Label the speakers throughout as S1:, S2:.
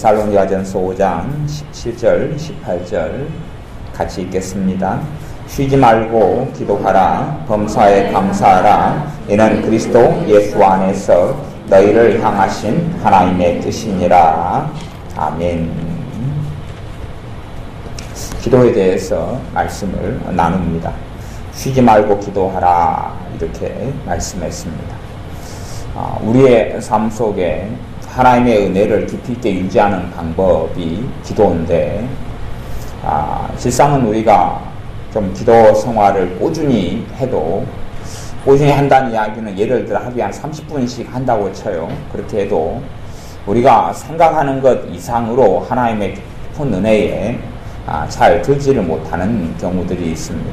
S1: 데살로니가전서 5장 17절 18절 같이 읽겠습니다. 쉬지 말고 기도하라. 범사에 감사하라. 이는 그리스도 예수 안에서 너희를 향하신 하나님의 뜻이니라. 아멘. 기도에 대해서 말씀을 나눕니다. 쉬지 말고 기도하라 이렇게 말씀했습니다. 우리의 삶 속에 하나님의 은혜를 깊이 있게 유지하는 방법이 기도인데, 실상은 우리가 좀 기도 생활을 꾸준히 해도, 꾸준히 한다는 이야기는 예를 들어 하루에 한 30분씩 한다고 쳐요. 그렇게 해도 우리가 생각하는 것 이상으로 하나님의 깊은 은혜에 잘 들지를 못하는 경우들이 있습니다.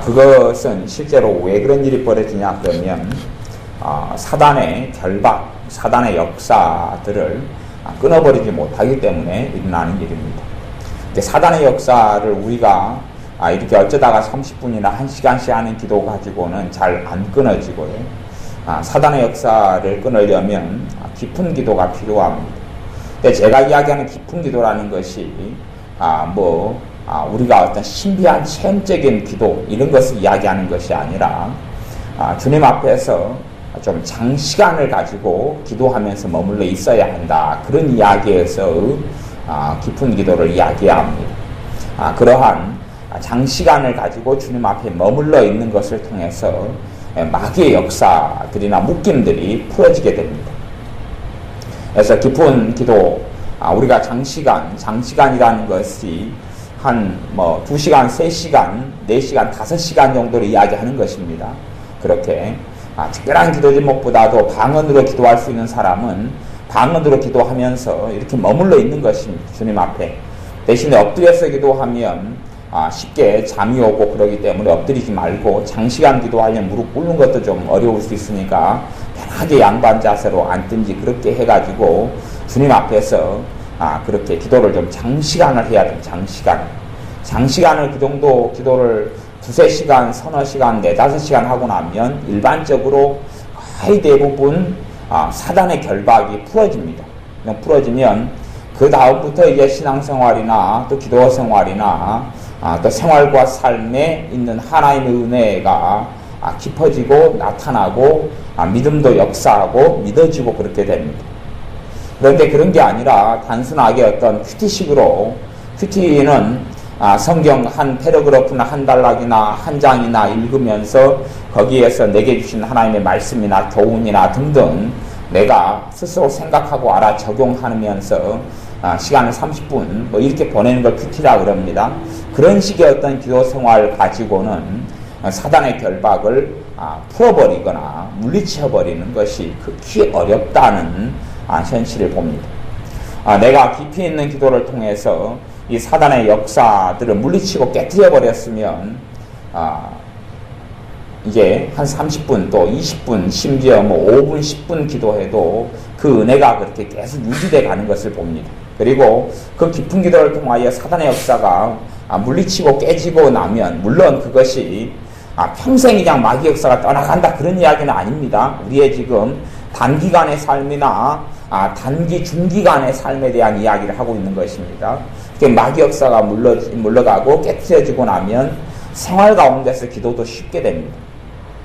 S1: 그것은 실제로 왜 그런 일이 벌어지냐 그러면 사단의 결박, 사단의 역사들을 끊어버리지 못하기 때문에 일어나는 일입니다. 사단의 역사를 우리가 이렇게 어쩌다가 30분이나 1시간씩 하는 기도 가지고는 잘 안 끊어지고요. 사단의 역사를 끊으려면 깊은 기도가 필요합니다. 근데 제가 이야기하는 깊은 기도라는 것이 우리가 어떤 신비한 체험적인 기도 이런 것을 이야기하는 것이 아니라 주님 앞에서 좀 장시간을 가지고 기도하면서 머물러 있어야 한다. 그런 이야기에서 깊은 기도를 이야기합니다. 그러한 장시간을 가지고 주님 앞에 머물러 있는 것을 통해서 마귀의 역사들이나 묶임들이 풀어지게 됩니다. 그래서 깊은 기도, 우리가 장시간이라는 것이 한 2시간, 3시간, 4시간, 5시간 정도를 이야기하는 것입니다. 그렇게 특별한 기도 제목보다도 방언으로 기도할 수 있는 사람은 방언으로 기도하면서 이렇게 머물러 있는 것입니다. 주님 앞에. 대신에 엎드려서 기도하면 쉽게 잠이 오고 그러기 때문에 엎드리지 말고 장시간 기도하려면 무릎 꿇는 것도 좀 어려울 수 있으니까 편하게 양반 자세로 앉든지 그렇게 해가지고 주님 앞에서 그렇게 기도를 좀 장시간을 해야 됩니다. 장시간을 그 정도 기도를 2-3시간, 3-4시간, 4-5시간 하고 나면 일반적으로 거의 대부분 사단의 결박이 풀어집니다. 풀어지면 그 다음부터 이제 신앙생활이나 또 기도생활이나 또 생활과 삶에 있는 하나님의 은혜가 깊어지고 나타나고 믿음도 역사하고 믿어지고 그렇게 됩니다. 그런데 그런 게 아니라 단순하게 어떤 큐티는 성경 한 패러그래프나 한 단락이나 한 장이나 읽으면서 거기에서 내게 주신 하나님의 말씀이나 교훈이나 등등 내가 스스로 생각하고 알아 적용하면서 시간을 30분 이렇게 보내는 걸 큐티라 그럽니다. 그런 식의 어떤 기도 생활 가지고는 사단의 결박을 풀어버리거나 물리쳐버리는 것이 극히 어렵다는 현실을 봅니다. 내가 깊이 있는 기도를 통해서 이 사단의 역사들을 물리치고 깨뜨려 버렸으면 이게 한 30분 또 20분 심지어 5분 10분 기도해도 그 은혜가 그렇게 계속 유지돼 가는 것을 봅니다. 그리고 그 깊은 기도를 통하여 사단의 역사가 물리치고 깨지고 나면 물론 그것이 평생 그냥 마귀 역사가 떠나간다 그런 이야기는 아닙니다. 우리의 지금 단기간의 삶이나 단기 중기간의 삶에 대한 이야기를 하고 있는 것입니다. 마귀 역사가 물러가고 깨트려지고 나면 생활 가운데서 기도도 쉽게 됩니다.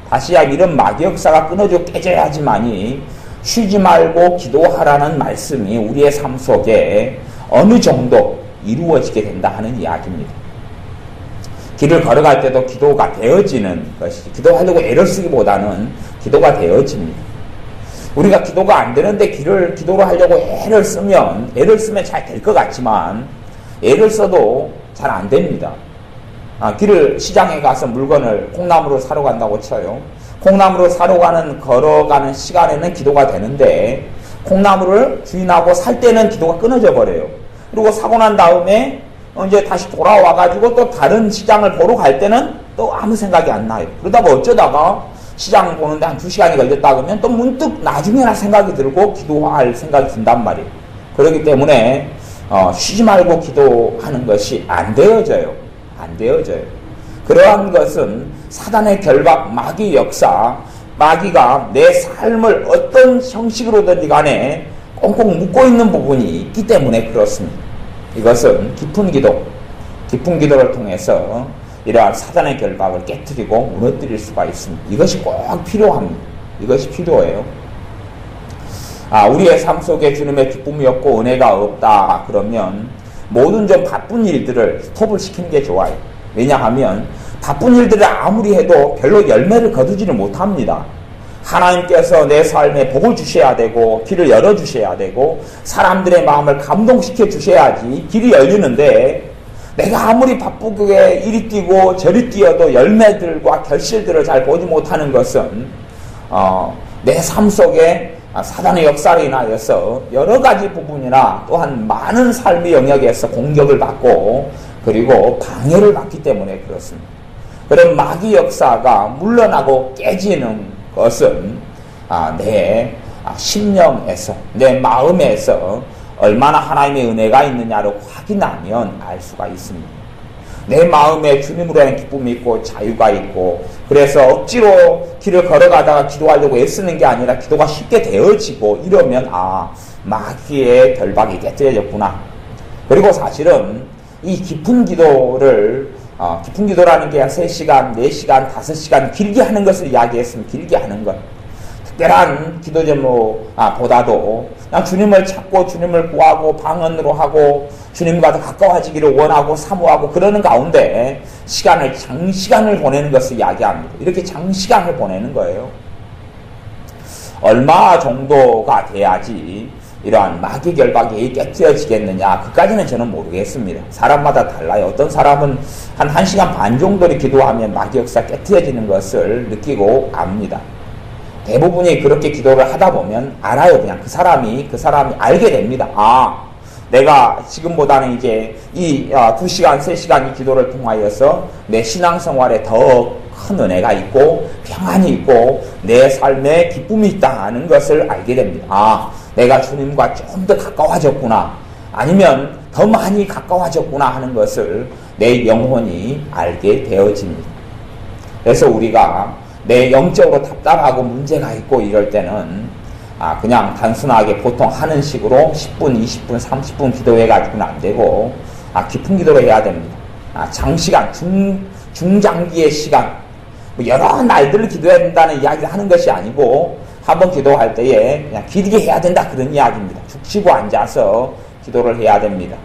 S1: 다시 이런 마귀 역사가 끊어지고 깨져야지만이 쉬지 말고 기도하라는 말씀이 우리의 삶 속에 어느 정도 이루어지게 된다 하는 이야기입니다. 길을 걸어갈 때도 기도가 되어지는 것이지 기도하려고 애를 쓰기보다는 기도가 되어집니다. 우리가 기도가 안 되는데 기도를 하려고 애를 쓰면 잘 될 것 같지만 애를 써도 잘 안 됩니다. 시장에 가서 물건을 콩나물을 사러 간다고 쳐요. 콩나물을 사러 걸어가는 시간에는 기도가 되는데 콩나물을 주인하고 살 때는 기도가 끊어져 버려요. 그리고 사고 난 다음에 이제 다시 돌아와가지고 또 다른 시장을 보러 갈 때는 또 아무 생각이 안 나요. 그러다가 어쩌다가 시장 보는데 한 2시간이 걸렸다 그러면 또 문득 나중에나 생각이 들고 기도할 생각이 든단 말이에요. 그렇기 때문에 쉬지 말고 기도하는 것이 안 되어져요. 그러한 것은 사단의 결박, 마귀의 역사, 마귀가 내 삶을 어떤 형식으로든지 간에 꽁꽁 묶고 있는 부분이 있기 때문에 그렇습니다. 이것은 깊은 기도를 통해서 이러한 사단의 결박을 깨뜨리고 무너뜨릴 수가 있습니다. 이것이 꼭 필요합니다. 이것이 필요해요. 우리의 삶 속에 주님의 기쁨이 없고 은혜가 없다 그러면 모든 좀 바쁜 일들을 스톱을 시키는 게 좋아요. 왜냐하면 바쁜 일들을 아무리 해도 별로 열매를 거두지를 못합니다. 하나님께서 내 삶에 복을 주셔야 되고 길을 열어주셔야 되고 사람들의 마음을 감동시켜 주셔야지 길이 열리는데, 내가 아무리 바쁘게 이리 뛰고 저리 뛰어도 열매들과 결실들을 잘 보지 못하는 것은 내 삶 속에 사단의 역사로 인하여서 여러 가지 부분이나 또한 많은 삶의 영역에서 공격을 받고 그리고 방해를 받기 때문에 그렇습니다. 그런 마귀 역사가 물러나고 깨지는 것은 내 심령에서, 내 마음에서 얼마나 하나님의 은혜가 있느냐를 확인하면 알 수가 있습니다. 내 마음에 주님으로 하는 기쁨이 있고 자유가 있고, 그래서 억지로 길을 걸어가다가 기도하려고 애쓰는 게 아니라 기도가 쉽게 되어지고 이러면 마귀의 결박이 깨뜨려졌구나. 그리고 사실은 이 깊은 기도라는 게 3시간, 4시간, 5시간 길게 하는 것을 이야기했으면 길게 하는 것. 특별한 기도 제목보다도 그냥 주님을 찾고 주님을 구하고 방언으로 하고 주님과 더 가까워지기를 원하고 사모하고 그러는 가운데 장시간을 보내는 것을 이야기합니다. 이렇게 장시간을 보내는 거예요. 얼마 정도가 돼야지 이러한 마귀 결박이 깨뜨려지겠느냐, 그까지는 저는 모르겠습니다. 사람마다 달라요. 어떤 사람은 한 1시간 반 정도를 기도하면 마귀 역사 깨뜨려지는 것을 느끼고 압니다. 대부분이 그렇게 기도를 하다 보면 알아요. 그냥 그 사람이 알게 됩니다. 내가 지금보다는 이제 이 2시간, 3시간 이 기도를 통하여서 내 신앙생활에 더 큰 은혜가 있고 평안이 있고 내 삶에 기쁨이 있다는 것을 알게 됩니다. 내가 주님과 좀 더 가까워졌구나, 아니면 더 많이 가까워졌구나 하는 것을 내 영혼이 알게 되어집니다. 그래서 우리가 내 영적으로 답답하고 문제가 있고 이럴 때는 그냥 단순하게 보통 하는 식으로 10분, 20분, 30분 기도해가지고는 안 되고 깊은 기도를 해야 됩니다. 장시간, 중장기의 시간, 여러 날들을 기도해야 된다는 이야기를 하는 것이 아니고 한번 기도할 때에 그냥 길게 해야 된다, 그런 이야기입니다. 죽 치고 앉아서 기도를 해야 됩니다.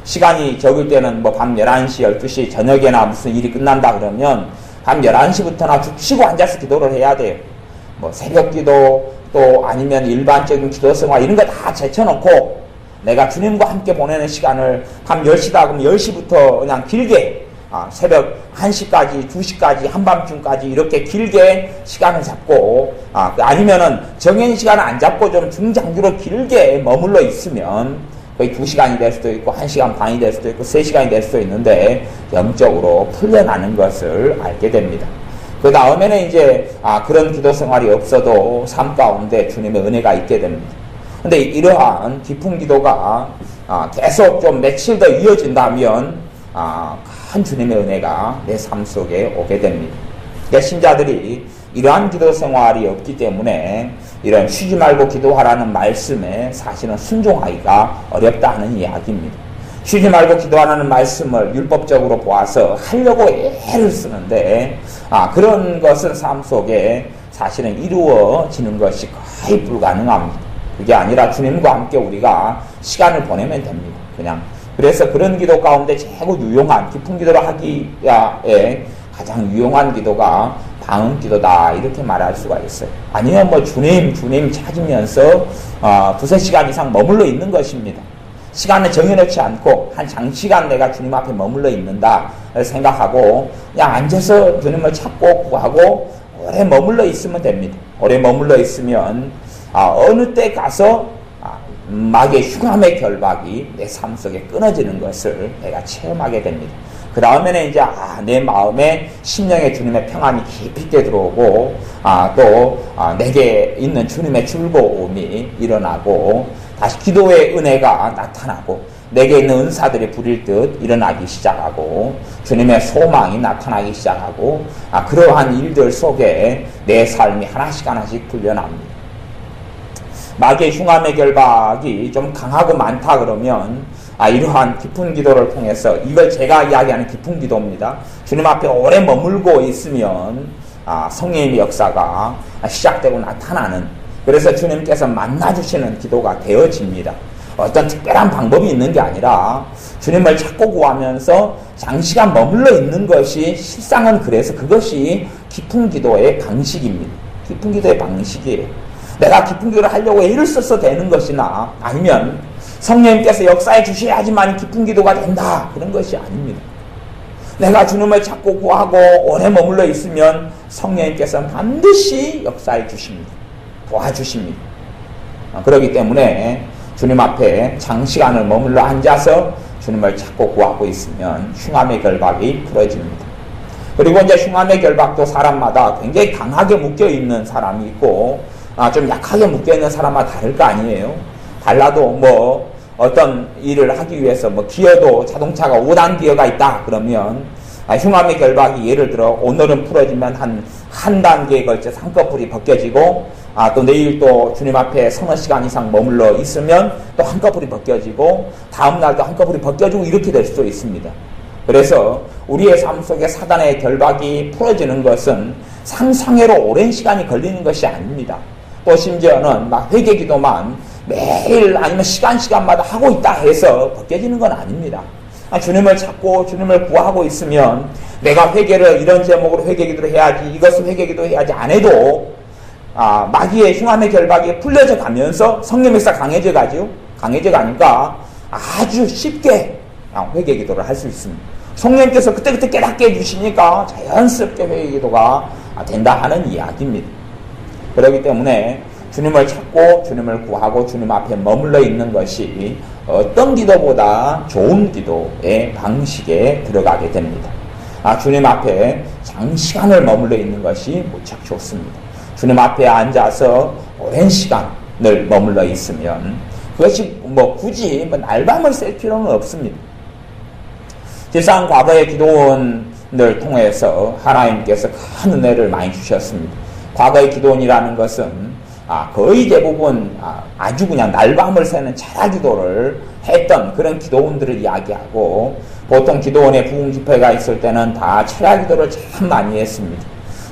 S1: 시간이 적을 때는 밤 11시, 12시 저녁에나 무슨 일이 끝난다 그러면 밤 11시부터나 죽 치고 앉아서 기도를 해야 돼요. 새벽 기도 또 아니면 일반적인 기도 생활 이런 거 다 제쳐놓고 내가 주님과 함께 보내는 시간을 밤 10시다 그러면 10시부터 그냥 길게 새벽 1시까지, 2시까지, 한밤중까지 이렇게 길게 시간을 잡고 아니면은 정해진 시간을 안 잡고 좀 중장기로 길게 머물러 있으면 거의 2시간이 될 수도 있고 1시간 반이 될 수도 있고 3시간이 될 수도 있는데 영적으로 풀려나는 것을 알게 됩니다. 그 다음에는 이제 그런 기도 생활이 없어도 삶 가운데 주님의 은혜가 있게 됩니다. 근데 이러한 깊은 기도가 계속 좀 며칠 더 이어진다면 큰 주님의 은혜가 내 삶 속에 오게 됩니다. 신자들이 이러한 기도 생활이 없기 때문에 이런 쉬지 말고 기도하라는 말씀에 사실은 순종하기가 어렵다 하는 이야기입니다. 쉬지 말고 기도하라는 말씀을 율법적으로 보아서 하려고 애를 쓰는데 그런 것은 삶 속에 사실은 이루어지는 것이 거의 불가능합니다. 그게 아니라 주님과 함께 우리가 시간을 보내면 됩니다. 그래서 그런 기도 가운데 최고 유용한 깊은 기도를 하기에 가장 유용한 기도가 방언 기도다, 이렇게 말할 수가 있어요. 아니면 주님 찾으면서 2-3시간 이상 머물러 있는 것입니다. 시간을 정해놓지 않고 한 장시간 내가 주님 앞에 머물러 있는다 생각하고 그냥 앉아서 주님을 찾고 구하고 오래 머물러 있으면 됩니다. 오래 머물러 있으면 어느 때 가서 마귀의 흉함의 결박이 내 삶 속에 끊어지는 것을 내가 체험하게 됩니다. 그 다음에는 이제 내 마음에 심령의 주님의 평안이 깊이 있게 들어오고 또 내게 있는 주님의 즐거움이 일어나고 다시 기도의 은혜가 나타나고 내게 있는 은사들이 부릴 듯 일어나기 시작하고 주님의 소망이 나타나기 시작하고 그러한 일들 속에 내 삶이 하나씩 풀려납니다. 마귀의 흉함의 결박이 좀 강하고 많다 그러면 이러한 깊은 기도를 통해서, 이걸 제가 이야기하는 깊은 기도입니다. 주님 앞에 오래 머물고 있으면 성령의 역사가 시작되고 나타나는, 그래서 주님께서 만나주시는 기도가 되어집니다. 어떤 특별한 방법이 있는 게 아니라 주님을 찾고 구하면서 장시간 머물러 있는 것이 실상은, 그래서 그것이 깊은 기도의 방식입니다. 깊은 기도의 방식이에요. 내가 깊은 기도를 하려고 애를 써서 되는 것이나, 아니면 성령님께서 역사해 주셔야지만 깊은 기도가 된다, 그런 것이 아닙니다. 내가 주님을 찾고 구하고 오래 머물러 있으면 성령님께서 반드시 역사해 주십니다. 도와주십니다. 그렇기 때문에 주님 앞에 장시간을 머물러 앉아서 주님을 찾고 구하고 있으면 흉함의 결박이 풀어집니다. 그리고 이제 흉함의 결박도 사람마다 굉장히 강하게 묶여있는 사람이 있고 좀 약하게 묶여있는 사람마다 다를 거 아니에요. 달라도 어떤 일을 하기 위해서 기어도 자동차가 5단 기어가 있다 그러면 흉함의 결박이 예를 들어 오늘은 풀어지면 한 단계에 걸쳐서 한꺼풀이 벗겨지고 또 내일 또 주님 앞에 서너 시간 이상 머물러 있으면 또 한꺼풀이 벗겨지고 다음날도 한꺼풀이 벗겨지고 이렇게 될 수도 있습니다. 그래서 우리의 삶 속에 사단의 결박이 풀어지는 것은 상상외로 오랜 시간이 걸리는 것이 아닙니다. 또 심지어는 회개기도만 매일 아니면 시간마다 하고 있다 해서 벗겨지는 건 아닙니다. 주님을 찾고 주님을 구하고 있으면 내가 회개를 이런 제목으로 회개기도를 해야지, 이것을 회개기도 해야지 안 해도 마귀의 흉함의 결박이 풀려져 가면서 성령의 역사 강해져 가니까 아주 쉽게 회개기도를 할 수 있습니다. 성령님께서 그때그때 깨닫게 해주시니까 자연스럽게 회개기도가 된다 하는 이야기입니다. 그렇기 때문에 주님을 찾고 주님을 구하고 주님 앞에 머물러 있는 것이 어떤 기도보다 좋은 기도의 방식에 들어가게 됩니다. 주님 앞에 장시간을 머물러 있는 것이 무척 좋습니다. 주님 앞에 앉아서 오랜 시간을 머물러 있으면 그것이 굳이 날밤을 셀 필요는 없습니다. 실상 과거의 기도원을 통해서 하나님께서 큰 은혜를 많이 주셨습니다. 과거의 기도원이라는 것은 거의 대부분 아주 그냥 날밤을 새는 철야 기도를 했던 그런 기도원들을 이야기하고, 보통 기도원의 부흥 집회가 있을 때는 다 철야 기도를 참 많이 했습니다.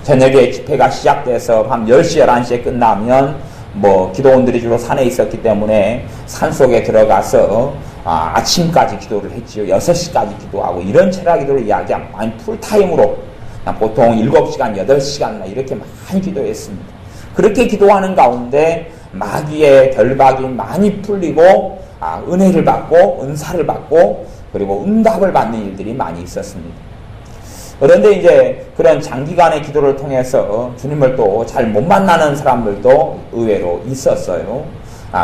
S1: 저녁에 집회가 시작돼서 밤 10시, 11시에 끝나면 기도원들이 주로 산에 있었기 때문에 산속에 들어가서 아침까지 기도를 했지요. 6시까지 기도하고 이런 철야 기도를 이야기하면 많이 풀타임으로 보통 7시간, 8시간 이렇게 많이 기도했습니다. 그렇게 기도하는 가운데 마귀의 결박이 많이 풀리고 은혜를 받고 은사를 받고 그리고 응답을 받는 일들이 많이 있었습니다. 그런데 이제 그런 장기간의 기도를 통해서 주님을 또 잘 못 만나는 사람들도 의외로 있었어요.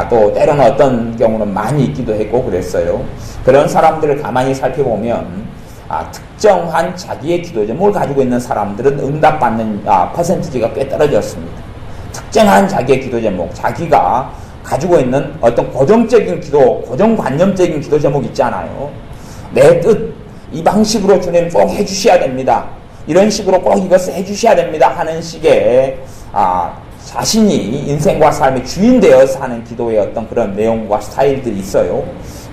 S1: 또 때로는 어떤 경우는 많이 있기도 했고 그랬어요. 그런 사람들을 가만히 살펴보면 특정한 자기의 기도 제목을 가지고 있는 사람들은 응답받는 퍼센티지가 꽤 떨어졌습니다. 특정한 자기의 기도 제목, 자기가 가지고 있는 어떤 고정적인 기도, 고정관념적인 기도 제목 있잖아요. 내 뜻, 이 방식으로 주님 꼭 해주셔야 됩니다. 이런 식으로 꼭 이것을 해주셔야 됩니다 하는 식의 자신이 인생과 삶의 주인 되어서 하는 기도의 어떤 그런 내용과 스타일들이 있어요.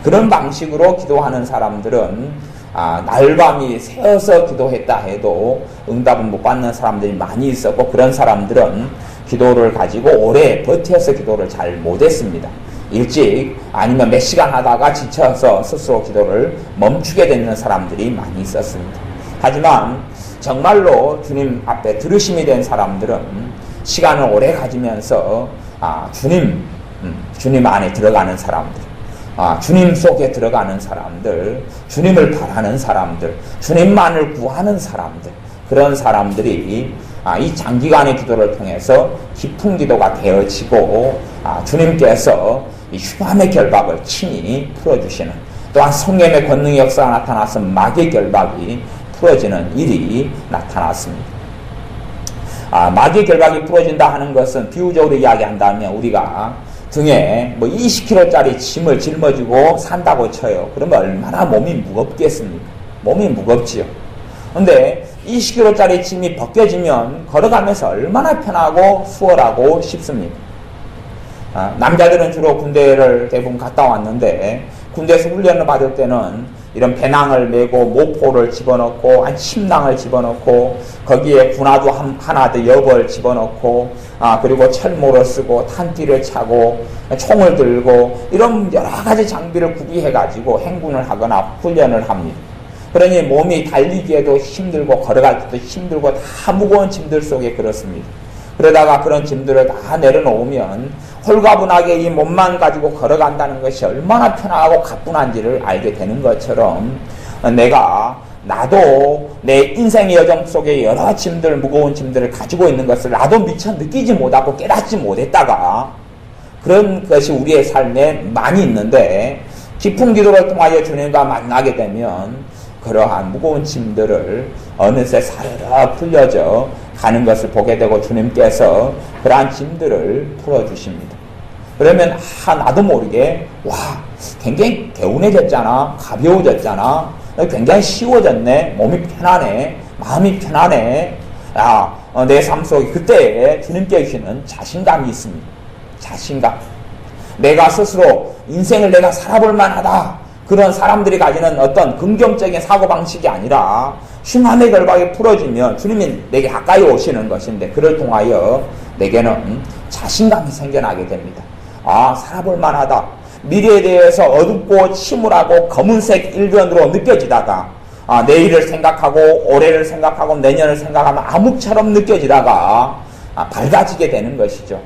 S1: 그런 방식으로 기도하는 사람들은 날밤이 새어서 기도했다 해도 응답은 못 받는 사람들이 많이 있었고, 그런 사람들은 기도를 가지고 오래 버텨서 기도를 잘 못했습니다. 일찍 아니면 몇 시간 하다가 지쳐서 스스로 기도를 멈추게 되는 사람들이 많이 있었습니다. 하지만 정말로 주님 앞에 들으심이 된 사람들은 시간을 오래 가지면서 주님 안에 들어가는 사람들, 주님 속에 들어가는 사람들, 주님을 바라는 사람들, 주님만을 구하는 사람들, 그런 사람들이 이 장기간의 기도를 통해서 깊은 기도가 되어지고 주님께서 이 흉함의 결박을 친히 풀어주시는, 또한 성령의 권능의 역사가 나타나서 마귀의 결박이 풀어지는 일이 나타났습니다. 마귀의 결박이 풀어진다 하는 것은 비유적으로 이야기한다면 우리가 등에 20kg짜리 짐을 짊어지고 산다고 쳐요. 그러면 얼마나 몸이 무겁겠습니까? 몸이 무겁지요. 근데 20kg짜리 짐이 벗겨지면 걸어가면서 얼마나 편하고 수월하고 쉽습니까? 남자들은 주로 군대를 대부분 갔다 왔는데 군대에서 훈련을 받을 때는 이런 배낭을 메고 모포를 집어넣고 한 침낭을 집어넣고 거기에 군화도 하나 더 여벌 집어넣고 그리고 철모를 쓰고 탄띠를 차고 총을 들고 이런 여러 가지 장비를 구비해 가지고 행군을 하거나 훈련을 합니다. 그러니 몸이 달리기에도 힘들고 걸어갈 때도 힘들고 다 무거운 짐들 속에 그렇습니다. 그러다가 그런 짐들을 다 내려놓으면 홀가분하게 이 몸만 가지고 걸어간다는 것이 얼마나 편하고 가뿐한지를 알게 되는 것처럼 나도 내 인생의 여정 속에 여러 짐들, 무거운 짐들을 가지고 있는 것을 나도 미처 느끼지 못하고 깨닫지 못했다가 그런 것이 우리의 삶에 많이 있는데 깊은 기도를 통하여 주님과 만나게 되면 그러한 무거운 짐들을 어느새 사르르 풀려져 가는 것을 보게 되고 주님께서 그러한 짐들을 풀어주십니다. 그러면 나도 모르게 굉장히 개운해졌잖아, 가벼워졌잖아, 굉장히 쉬워졌네, 몸이 편하네, 마음이 편하네. 내 삶 속에 그때 주님께 주시는 자신감이 있습니다. 자신감. 내가 스스로 인생을 내가 살아볼 만하다. 그런 사람들이 가지는 어떤 긍정적인 사고방식이 아니라 흉함의 결박이 풀어지면 주님이 내게 가까이 오시는 것인데 그를 통하여 내게는 자신감이 생겨나게 됩니다. 살아볼 만하다. 미래에 대해서 어둡고 침울하고 검은색 일변으로 느껴지다가 내일을 생각하고 올해를 생각하고 내년을 생각하면 암흑처럼 느껴지다가 밝아지게 되는 것이죠.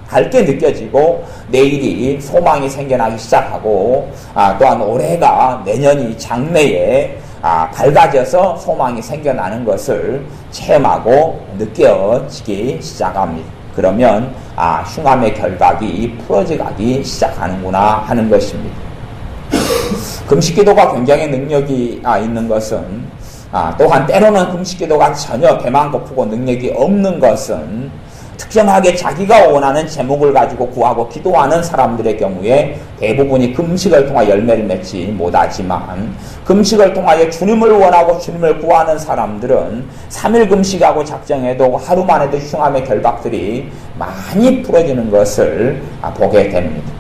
S1: 밝게 느껴지고 내일이 소망이 생겨나기 시작하고 또한 올해가 내년이 장래에 밝아져서 소망이 생겨나는 것을 체험하고 느껴지기 시작합니다. 그러면 흉함의 결박이 풀어져가기 시작하는구나 하는 것입니다. 금식기도가 굉장히 능력이 있는 것은 또한 때로는 금식기도가 전혀 배만 고프고 능력이 없는 것은 특정하게 자기가 원하는 제목을 가지고 구하고 기도하는 사람들의 경우에 대부분이 금식을 통해 열매를 맺지 못하지만 금식을 통하여 주님을 원하고 주님을 구하는 사람들은 3일 금식하고 작정해도 하루만 해도 흉함의 결박들이 많이 풀어지는 것을 보게 됩니다.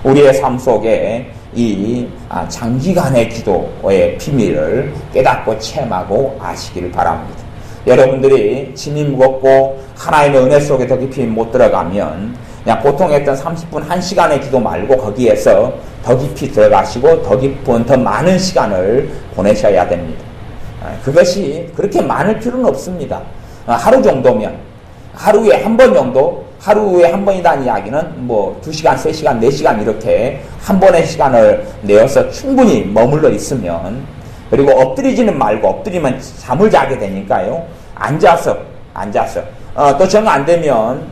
S1: 우리의 삶 속에 이 장기간의 기도의 비밀을 깨닫고 체험하고 아시기를 바랍니다. 여러분들이 짐이 무겁고 하나님의 은혜 속에 더 깊이 못 들어가면 그냥 보통 했던 30분 1시간의 기도 말고 거기에서 더 깊이 들어가시고 더 깊은 더 많은 시간을 보내셔야 됩니다. 그것이 그렇게 많을 필요는 없습니다. 하루 정도면 하루에 한 번 정도 하루에 한 번이라는 이야기는 2시간, 3시간, 4시간 이렇게 한 번의 시간을 내어서 충분히 머물러 있으면 그리고 엎드리지는 말고 엎드리면 잠을 자게 되니까요. 앉아서 또 정 안 되면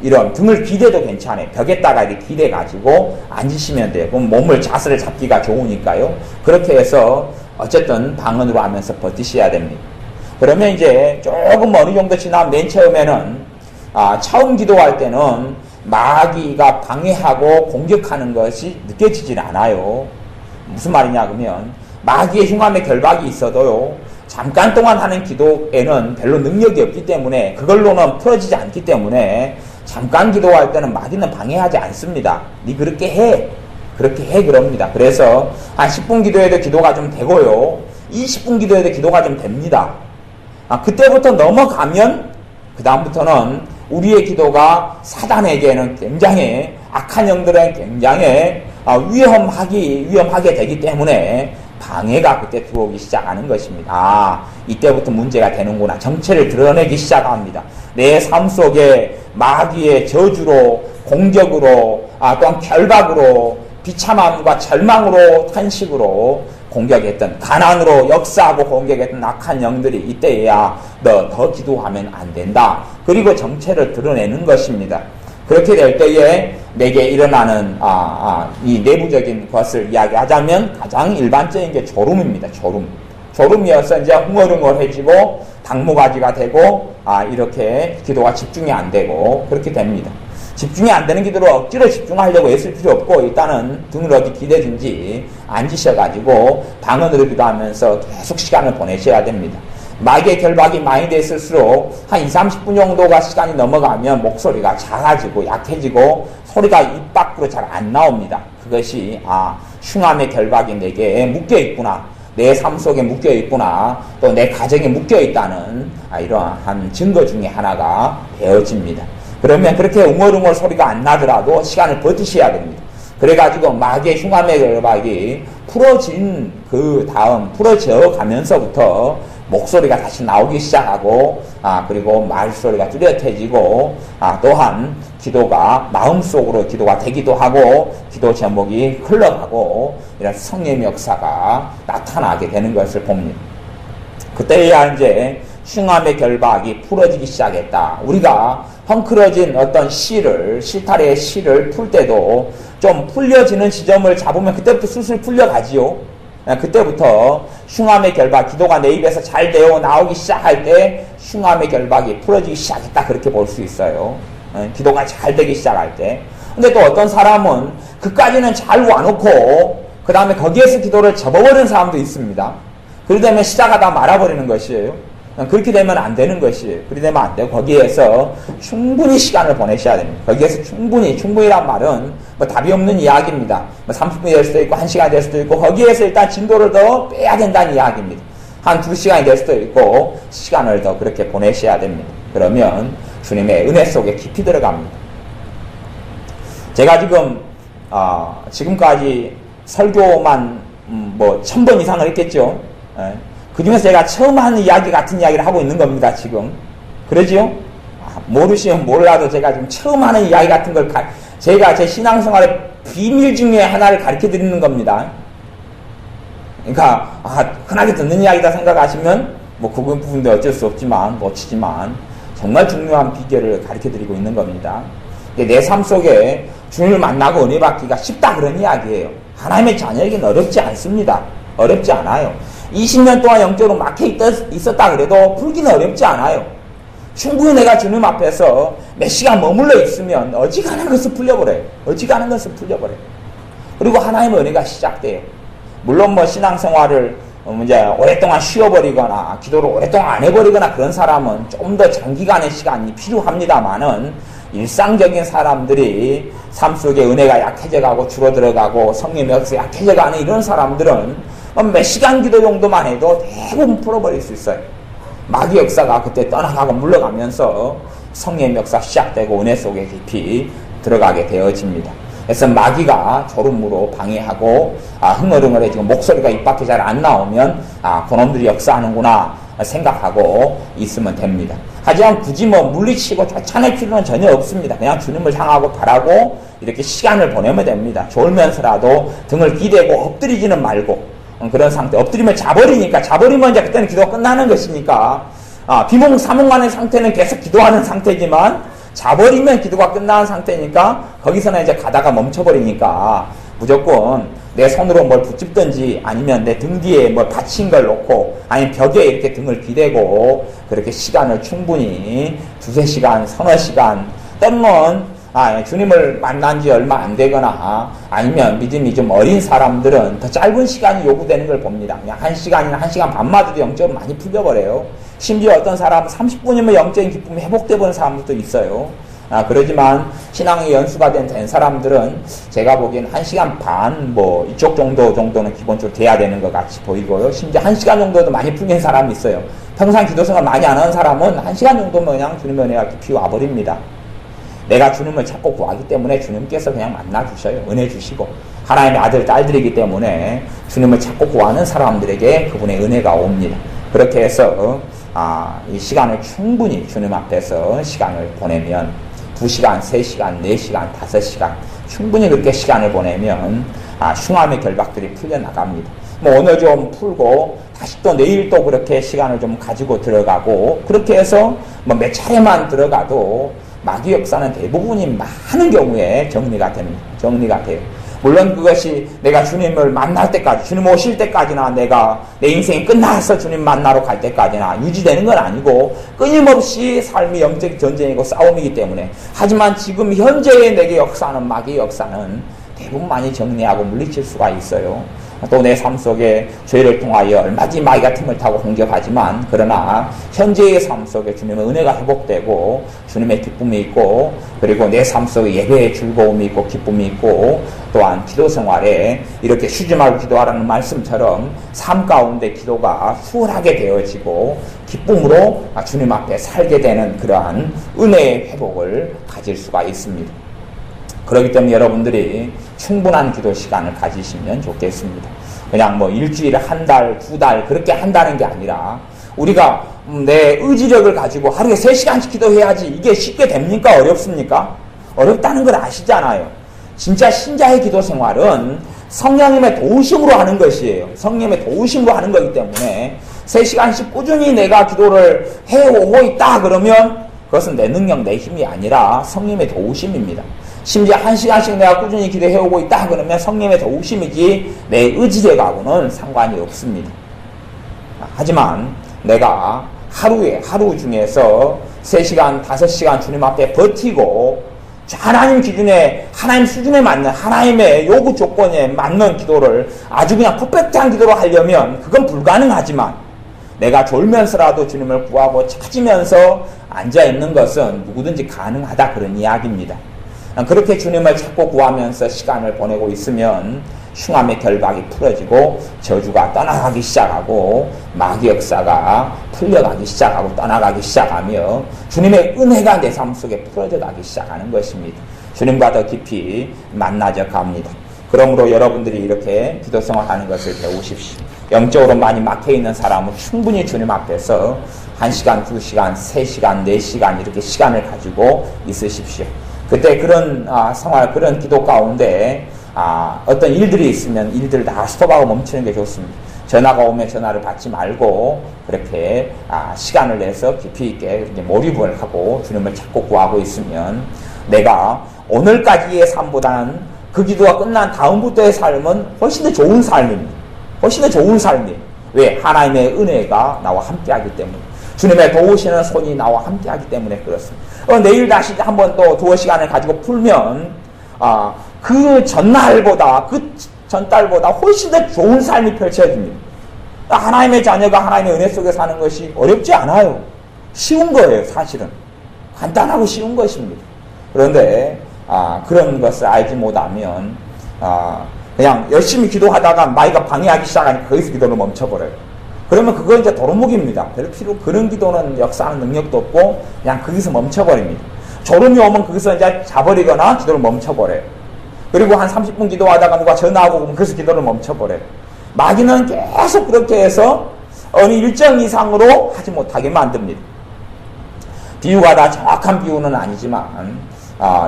S1: 이런 등을 기대도 괜찮아요. 벽에다가 이렇게 기대 가지고 앉으시면 돼요. 그럼 몸을 자세를 잡기가 좋으니까요. 그렇게 해서 어쨌든 방언으로 하면서 버티셔야 됩니다. 그러면 이제 조금 어느 정도 지나면 맨 처음에는 처음 기도할 때는 마귀가 방해하고 공격하는 것이 느껴지질 않아요. 무슨 말이냐 그러면 마귀의 흉함의 결박이 있어도요. 잠깐 동안 하는 기도에는 별로 능력이 없기 때문에 그걸로는 풀어지지 않기 때문에 잠깐 기도할 때는 마귀는 방해하지 않습니다. 니 그렇게 해 그럽니다. 그래서 한 10분 기도해도 기도가 좀 되고요. 20분 기도해도 기도가 좀 됩니다. 그때부터 넘어가면 그 다음부터는 우리의 기도가 사단에게는 굉장히 악한 영들은 굉장히 위험하게 되기 때문에 방해가 그때 들어오기 시작하는 것입니다. 이때부터 문제가 되는구나. 정체를 드러내기 시작합니다. 내 삶 속에 마귀의 저주로, 공격으로, 또한 결박으로, 비참함과 절망으로, 탄식으로 공격했던, 가난으로 역사하고 공격했던 악한 영들이 이때에야 너 더 기도하면 안 된다. 그리고 정체를 드러내는 것입니다. 그렇게 될 때에 내게 일어나는 이 내부적인 것을 이야기하자면 가장 일반적인 게 졸음입니다. 졸음이어서 이제 흥얼흥얼해지고 당무가지가 되고 이렇게 기도가 집중이 안 되고 그렇게 됩니다. 집중이 안 되는 기도를 억지로 집중하려고 애쓸 필요 없고 일단은 등을 어디 기대든지 앉으셔가지고 방언으로 기도하면서 계속 시간을 보내셔야 됩니다. 마귀의 결박이 많이 됐을수록 한 20-30분 정도가 시간이 넘어가면 목소리가 작아지고 약해지고 소리가 입 밖으로 잘 안 나옵니다. 그것이 흉함의 결박이 내게 묶여있구나, 내 삶 속에 묶여있구나, 또 내 가정에 묶여있다는 이러한 증거 중에 하나가 되어집니다. 그러면 그렇게 웅얼웅얼 소리가 안 나더라도 시간을 버티셔야 됩니다. 그래가지고 마귀의 흉함의 결박이 풀어진 그 다음, 풀어져 가면서부터 목소리가 다시 나오기 시작하고, 그리고 말소리가 뚜렷해지고, 또한 기도가 마음속으로 기도가 되기도 하고, 기도 제목이 흘러가고, 이런 성령의 역사가 나타나게 되는 것을 봅니다. 그때야 이제 흉함의 결박이 풀어지기 시작했다. 우리가 헝클어진 어떤 실타래의 실을 풀 때도 좀 풀려지는 지점을 잡으면 그때부터 슬슬 풀려가지요. 그때부터 흉함의 결박, 기도가 내 입에서 잘 되어 나오기 시작할 때 흉함의 결박이 풀어지기 시작했다, 그렇게 볼 수 있어요. 기도가 잘 되기 시작할 때. 근데 또 어떤 사람은 그까지는 잘 와놓고 그 다음에 거기에서 기도를 접어버리는 사람도 있습니다. 그러게 되면 시작하다 말아버리는 것이에요. 그렇게 되면 안 되는 것이에요. 그렇게 되면 안 되고 거기에서 충분히 시간을 보내셔야 됩니다. 거기에서 충분히란 말은 답이 없는 이야기입니다. 30분이 될 수도 있고 1시간이 될 수도 있고, 거기에서 일단 진도를 더 빼야 된다는 이야기입니다. 한 2시간이 될 수도 있고 시간을 더 그렇게 보내셔야 됩니다. 그러면 주님의 은혜 속에 깊이 들어갑니다. 제가 지금까지 설교만 1000번 이상을 했겠죠. 그 중에서 제가 처음 하는 이야기 같은 이야기를 하고 있는 겁니다, 지금. 그러지요? 모르시면 몰라도 제가 지금 처음 하는 이야기 같은 걸 제가 제 신앙생활의 비밀 중에 하나를 가르쳐 드리는 겁니다. 그러니까, 흔하게 듣는 이야기다 생각하시면, 그 부분도 어쩔 수 없지만, 놓치지만, 정말 중요한 비결을 가르쳐 드리고 있는 겁니다. 내 삶 속에 주님을 만나고 은혜 받기가 쉽다, 그런 이야기예요. 하나님의 자녀에게는 어렵지 않습니다. 어렵지 않아요. 20년 동안 영적으로 막혀 있었다 그래도 풀기는 어렵지 않아요. 충분히 내가 주님 앞에서 몇 시간 머물러 있으면 어지간한 것을 풀려버려요. 어지간한 것을 풀려버려요. 그리고 하나님의 은혜가 시작돼요. 물론 신앙생활을 이제 오랫동안 쉬어버리거나 기도를 오랫동안 안 해버리거나 그런 사람은 좀 더 장기간의 시간이 필요합니다만은, 일상적인 사람들이 삶 속에 은혜가 약해져가고 줄어들어가고 성령의 역사가 약해져가는 이런 사람들은 몇 시간 기도 정도만 해도 대부분 풀어버릴 수 있어요. 마귀 역사가 그때 떠나가고 물러가면서 성령의 역사 시작되고 은혜 속에 깊이 들어가게 되어집니다. 그래서 마귀가 졸음으로 방해하고 흥얼흥얼해지고 목소리가 입 밖에 잘 안 나오면 그놈들이 역사하는구나 생각하고 있으면 됩니다. 하지만 굳이 물리치고 쫓아낼 필요는 전혀 없습니다. 그냥 주님을 향하고 바라고 이렇게 시간을 보내면 됩니다. 졸면서라도 등을 기대고 엎드리지는 말고, 그런 상태. 엎드리면 자버리면 이제 그때는 기도가 끝나는 것이니까, 비몽사몽하는 상태는 계속 기도하는 상태지만, 자버리면 기도가 끝나는 상태니까, 거기서는 이제 가다가 멈춰버리니까, 무조건 내 손으로 뭘 붙잡든지, 아니면 내 등 뒤에 뭘 받친 걸 놓고, 아니면 벽에 이렇게 등을 기대고, 그렇게 시간을 충분히 2-3시간, 서너 시간, 때로는 주님을 만난 지 얼마 안 되거나 아니면 믿음이 좀 어린 사람들은 더 짧은 시간이 요구되는 걸 봅니다. 그냥 1시간이나 1시간 반마저도 영적으로 많이 풀려버려요. 심지어 어떤 사람은 30분이면 영적인 기쁨이 회복돼 보는 사람들도 있어요. 그러지만 신앙의 연수가 된 사람들은 제가 보기엔 1시간 반 이쪽 정도는 기본적으로 돼야 되는 것 같이 보이고요. 심지어 1시간 정도도 많이 풀린 사람이 있어요. 평상 기도생활 많이 안 하는 사람은 1시간 정도면 그냥 주님의 은혜가 깊이 와버립니다. 내가 주님을 찾고 구하기 때문에 주님께서 그냥 만나주셔요. 은혜 주시고. 하나님의 아들, 딸들이기 때문에 주님을 찾고 구하는 사람들에게 그분의 은혜가 옵니다. 그렇게 해서 이 시간을 충분히 주님 앞에서 시간을 보내면 2시간, 3시간, 4시간, 5시간 충분히 그렇게 시간을 보내면 흉함의 결박들이 풀려나갑니다. 오늘 좀 풀고 다시 또 내일 또 그렇게 시간을 좀 가지고 들어가고, 그렇게 해서 몇 차례만 들어가도 마귀 역사는 대부분이 많은 경우에 정리가 됩니다. 정리가 돼요. 물론 그것이 내가 주님을 만날 때까지, 주님 오실 때까지나 내가 내 인생이 끝나서 주님 만나러 갈 때까지나 유지되는 건 아니고, 끊임없이 삶이 영적 전쟁이고 싸움이기 때문에. 하지만 지금 현재의 내게 역사는, 마귀 역사는 대부분 많이 정리하고 물리칠 수가 있어요. 또 내 삶 속에 죄를 통하여 얼마든지 마귀가 틈을 타고 공격하지만 그러나 현재의 삶 속에 주님의 은혜가 회복되고 주님의 기쁨이 있고 그리고 내 삶 속에 예배의 즐거움이 있고 기쁨이 있고 또한 기도 생활에 이렇게 쉬지 말고 기도하라는 말씀처럼 삶 가운데 기도가 수월하게 되어지고 기쁨으로 주님 앞에 살게 되는 그러한 은혜의 회복을 가질 수가 있습니다. 그렇기 때문에 여러분들이 충분한 기도 시간을 가지시면 좋겠습니다. 그냥 뭐 일주일에 한 달, 두 달 그렇게 한다는 게 아니라 우리가 내 의지력을 가지고 하루에 3시간씩 기도해야지 이게 쉽게 됩니까? 어렵습니까? 어렵다는 걸 아시잖아요. 진짜 신자의 기도 생활은 성령님의 도우심으로 하는 것이에요. 성령님의 도우심으로 하는 거기 때문에 3시간씩 꾸준히 내가 기도를 해오고 있다 그러면 그것은 내 능력, 내 힘이 아니라 성령님의 도우심입니다. 심지어 1시간씩 내가 꾸준히 기도해오고 있다 그러면 성령님의 도우심이지 내 의지력하고는 상관이 없습니다. 하지만 내가 하루 중에서 3시간, 5시간 주님 앞에 버티고 하나님 기준에, 하나님 수준에 맞는, 하나님의 요구 조건에 맞는 기도를 아주 그냥 퍼펙트한 기도로 하려면 그건 불가능하지만 내가 졸면서라도 주님을 구하고 찾으면서 앉아있는 것은 누구든지 가능하다 그런 이야기입니다. 그렇게 주님을 찾고 구하면서 시간을 보내고 있으면 흉함의 결박이 풀어지고 저주가 떠나가기 시작하고 마귀 역사가 풀려가기 시작하고 떠나가기 시작하며 주님의 은혜가 내 삶 속에 풀어져 가기 시작하는 것입니다. 주님과 더 깊이 만나져 갑니다. 그러므로 여러분들이 이렇게 기도 생활하는 것을 배우십시오. 영적으로 많이 막혀있는 사람은 충분히 주님 앞에서 1시간, 2시간, 3시간, 4시간 이렇게 시간을 가지고 있으십시오. 그때 그런 생활, 그런 기도 가운데 어떤 일들이 있으면 일들을 다 스톱하고 멈추는 게 좋습니다. 전화가 오면 전화를 받지 말고 그렇게 시간을 내서 깊이 있게 몰입을 하고 주님을 찾고 구하고 있으면 내가 오늘까지의 삶보다는 그 기도가 끝난 다음부터의 삶은 훨씬 더 좋은 삶입니다. 훨씬 더 좋은 삶이에요. 왜? 하나님의 은혜가 나와 함께하기 때문에, 주님의 도우시는 손이 나와 함께하기 때문에 그렇습니다. 내일 다시 한번 또 2시간을 가지고 풀면 그 전날보다 그 전달보다 훨씬 더 좋은 삶이 펼쳐집니다. 하나님의 자녀가 하나님의 은혜 속에 사는 것이 어렵지 않아요. 쉬운 거예요. 사실은 간단하고 쉬운 것입니다. 그런데 그런 것을 알지 못하면 그냥 열심히 기도하다가 마귀가 방해하기 시작하니까 거기서 기도를 멈춰버려요. 그러면 그건 이제 도루묵입니다. 별 필요, 그런 기도는 역사하는 능력도 없고 그냥 거기서 멈춰버립니다. 졸음이 오면 거기서 이제 자버리거나 기도를 멈춰버려요. 그리고 한 30분 기도하다가 누가 전화하고 오면 거기서 기도를 멈춰버려요. 마귀는 계속 그렇게 해서 어느 일정 이상으로 하지 못하게 만듭니다. 비유가 다 정확한 비유는 아니지만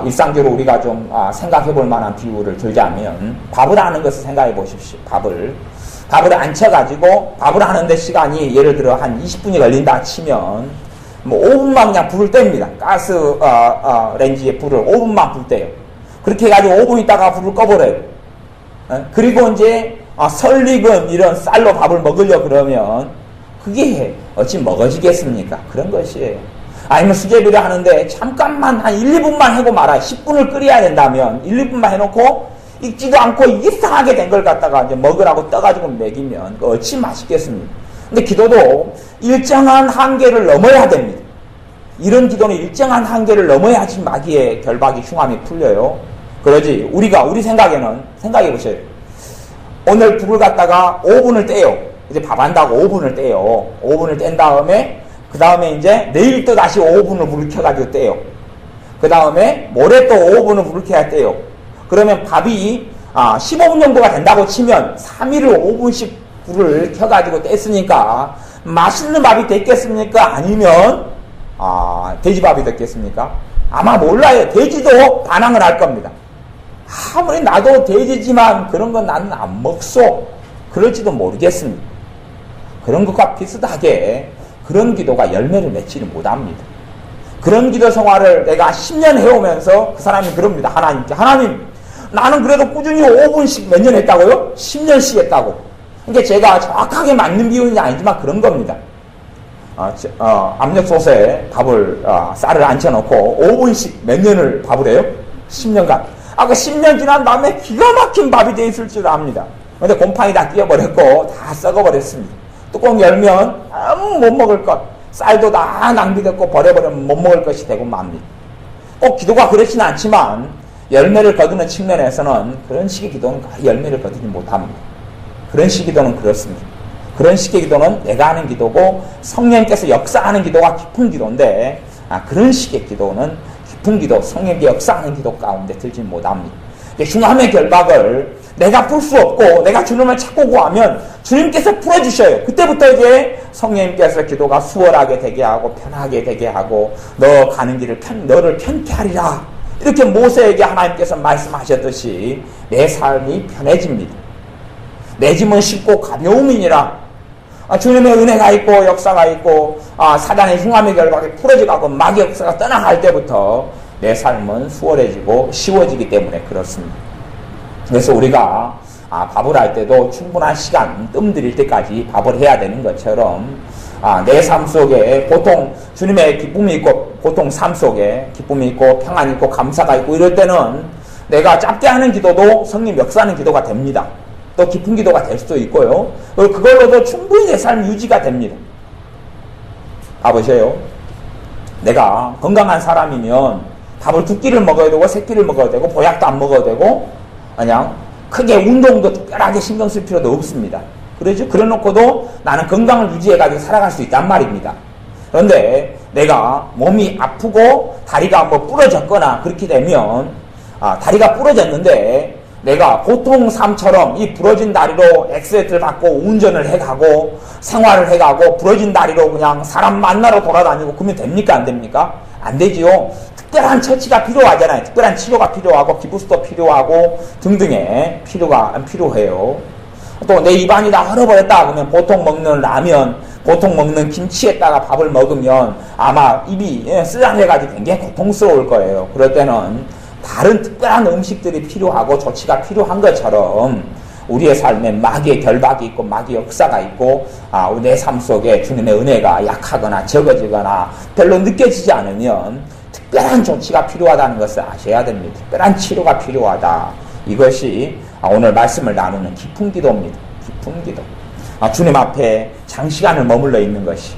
S1: 일상적으로 우리가 좀 생각해 볼 만한 비유를 들자면 밥을 하는 것을 생각해 보십시오. 밥을 앉혀가지고 밥을 하는데 시간이 예를 들어 한 20분이 걸린다 치면 뭐 5분만 그냥 불을 뗍니다. 가스 렌지에 불을 5분만 불 떼요. 그렇게 해가지고 5분 있다가 불을 꺼버려요. 그리고 이제 설익은 이런 쌀로 밥을 먹으려 그러면 그게 어찌 먹어지겠습니까? 그런 것이에요. 아니면 수제비를 하는데 잠깐만 한 1, 2분만 하고 말아요. 10분을 끓여야 된다면 1, 2분만 해놓고 익지도 않고 이상하게 된 걸 갖다가 이제 먹으라고 떠가지고 먹이면 어찌 맛있겠습니까? 근데 기도도 일정한 한계를 넘어야 됩니다. 이런 기도는 일정한 한계를 넘어야지 마귀의 결박이 흉함이 풀려요. 그러지 우리 생각에는 생각해 보세요. 오늘 불을 갖다가 5분을 떼요. 이제 밥 한다고 5분을 떼요. 5분을 뗀 다음에 그 다음에 이제 내일 또 다시 5분을 불을 켜가지고 떼요. 그 다음에 모레 또 5분을 불을 켜야 떼요. 그러면 밥이 15분 정도가 된다고 치면 3일을 5분씩 불을 켜가지고 뗐으니까 맛있는 밥이 됐겠습니까? 아니면 돼지밥이 됐겠습니까? 아마 몰라요. 돼지도 반항을 할 겁니다. 아무리 나도 돼지지만 그런 건 나는 안 먹소. 그럴지도 모르겠습니다. 그런 것과 비슷하게 그런 기도가 열매를 맺지를 못합니다. 그런 기도 생활을 내가 10년 해오면서 그 사람이 그럽니다. 하나님께. 하나님, 나는 그래도 꾸준히 5분씩 몇 년 했다고요? 10년씩 했다고. 그러니까 제가 정확하게 맞는 비율이 아니지만 그런 겁니다. 압력솥에 쌀을 앉혀놓고 5분씩 몇 년을 밥을 해요? 10년간. 그 10년 지난 다음에 기가 막힌 밥이 돼 있을 줄 압니다. 근데 곰팡이 다 끼어버렸고 다 썩어버렸습니다. 뚜껑 열면 아무 못 먹을 것, 쌀도 다 낭비됐고 버려버리면 못 먹을 것이 되고 맙니다. 꼭 기도가 그렇지는 않지만 열매를 거두는 측면에서는 그런 식의 기도는 열매를 거두지 못합니다. 그런 식의 기도는 그렇습니다. 그런 식의 기도는 내가 하는 기도고 성령께서 역사하는 기도가 깊은 기도인데 그런 식의 기도는 깊은 기도, 성령이 역사하는 기도 가운데 들지 못합니다. 흉함의 결박을 내가 풀 수 없고 내가 주님을 찾고 구하면 주님께서 풀어주셔요. 그때부터 이제 성령님께서 기도가 수월하게 되게 하고 편하게 되게 하고 너 가는 길을 너를 편케 하리라. 이렇게 모세에게 하나님께서 말씀하셨듯이 내 삶이 편해집니다. 내 짐은 쉽고 가벼움이니라. 주님의 은혜가 있고 역사가 있고 사단의 흉함의 결박이 풀어져가고 마귀의 역사가 떠나갈 때부터 내 삶은 수월해지고 쉬워지기 때문에 그렇습니다. 그래서 우리가 밥을 할 때도 충분한 시간 뜸 들일 때까지 밥을 해야 되는 것처럼 내 삶 속에 보통 주님의 기쁨이 있고 보통 삶 속에 기쁨이 있고 평안이 있고 감사가 있고 이럴 때는 내가 짧게 하는 기도도 성령 역사하는 기도가 됩니다. 또 깊은 기도가 될 수도 있고요. 그걸로도 충분히 내 삶 유지가 됩니다. 봐보세요. 내가 건강한 사람이면 밥을 2끼를 먹어야 되고 3끼를 먹어야 되고 보약도 안 먹어도 되고 그냥 크게 운동도 특별하게 신경 쓸 필요도 없습니다. 그러죠? 그래 놓고도 나는 건강을 유지해가지고 살아갈 수 있단 말입니다. 그런데 내가 몸이 아프고 다리가 뭐 부러졌거나 그렇게 되면 다리가 부러졌는데 내가 보통 삶처럼 이 부러진 다리로 엑스레이를 받고 운전을 해가고 생활을 해가고 부러진 다리로 그냥 사람 만나러 돌아다니고 그러면 됩니까? 안 됩니까? 안 되지요. 특별한 처치가 필요하잖아요. 특별한 치료가 필요하고 기부스도 필요하고 등등의 필요가 필요해요. 또 내 입안이 다 헐어버렸다 그러면 보통 먹는 라면, 보통 먹는 김치에다가 밥을 먹으면 아마 입이 쓰라해가지고 굉장히 고통스러울 거예요. 그럴 때는 다른 특별한 음식들이 필요하고 조치가 필요한 것처럼 우리의 삶에 마귀의 결박이 있고 마귀의 역사가 있고 내 삶 속에 주님의 은혜가 약하거나 적어지거나 별로 느껴지지 않으면 특별한 조치가 필요하다는 것을 아셔야 됩니다. 특별한 치료가 필요하다. 이것이 오늘 말씀을 나누는 깊은 기도입니다. 깊은 기도. 주님 앞에 장시간을 머물러 있는 것이.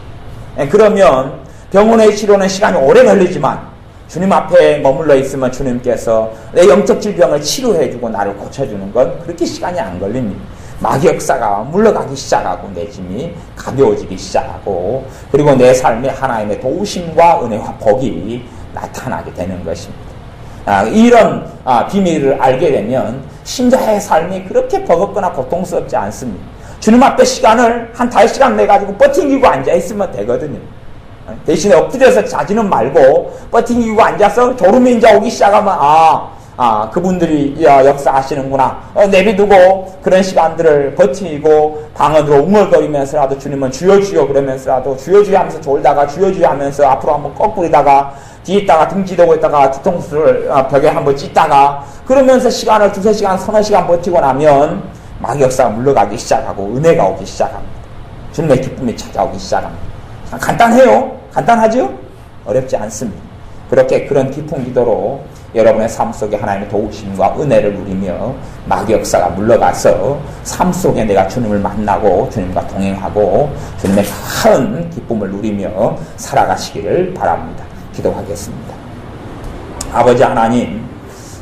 S1: 그러면 병원의 치료는 시간이 오래 걸리지만 주님 앞에 머물러 있으면 주님께서 내 영적 질병을 치료해주고 나를 고쳐주는 건 그렇게 시간이 안 걸립니다. 마귀 역사가 물러가기 시작하고 내 짐이 가벼워지기 시작하고 그리고 내 삶에 하나님의 도우심과 은혜와 복이 나타나게 되는 것입니다. 이런 비밀을 알게 되면 신자의 삶이 그렇게 버겁거나 고통스럽지 않습니다. 주님 앞에 시간을 한 5시간 내가지고 버팅기고 앉아있으면 되거든요. 대신에 엎드려서 자지는 말고 버팅기고 앉아서 졸음이 이제 오기 시작하면 그분들이 역사하시는구나. 내비두고 그런 시간들을 버티고 방언으로 웅얼거리면서라도 주님은 주여 주여 그러면서라도 주여 주여 하면서 졸다가 주여 주여 하면서 앞으로 한번 거꾸리다가 뒤에 있다가 등지대고 있다가 뒤통수를 벽에 한번 찢다가 그러면서 시간을 2-3시간, 3-4시간 버티고 나면 마귀 역사가 물러가기 시작하고 은혜가 오기 시작합니다. 주님의 기쁨이 찾아오기 시작합니다. 간단해요. 간단하죠? 어렵지 않습니다. 그렇게 그런 깊은 기도로 여러분의 삶 속에 하나님의 도우심과 은혜를 누리며 마귀 역사가 물러가서 삶 속에 내가 주님을 만나고 주님과 동행하고 주님의 큰 기쁨을 누리며 살아가시기를 바랍니다. 기도하겠습니다. 아버지 하나님,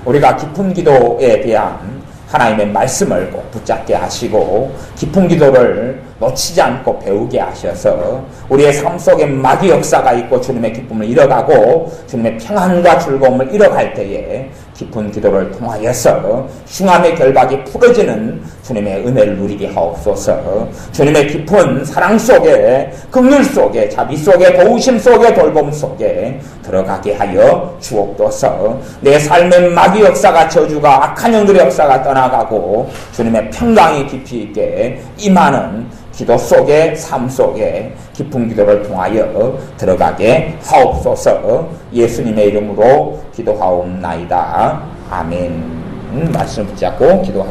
S1: 우리가 깊은 기도에 대한 하나님의 말씀을 꼭 붙잡게 하시고 깊은 기도를 놓치지 않고 배우게 하셔서 우리의 삶 속에 마귀 역사가 있고 주님의 기쁨을 잃어가고 주님의 평안과 즐거움을 잃어갈 때에 깊은 기도를 통하여서 흉함의 결박이 풀어지는 주님의 은혜를 누리게 하옵소서. 주님의 깊은 사랑 속에 긍휼 속에 자비 속에 도우심 속에 돌봄 속에 들어가게 하여 주옵소서. 내 삶의 마귀 역사가 저주가 악한 영들의 역사가 떠나가고 주님의 평강이 깊이 있게 임하는 기도 속에 삶 속에 깊은 기도를 통하여 들어가게 하옵소서. 예수님의 이름으로 기도하옵나이다. 아멘. 말씀 붙잡고 기도하겠습니다.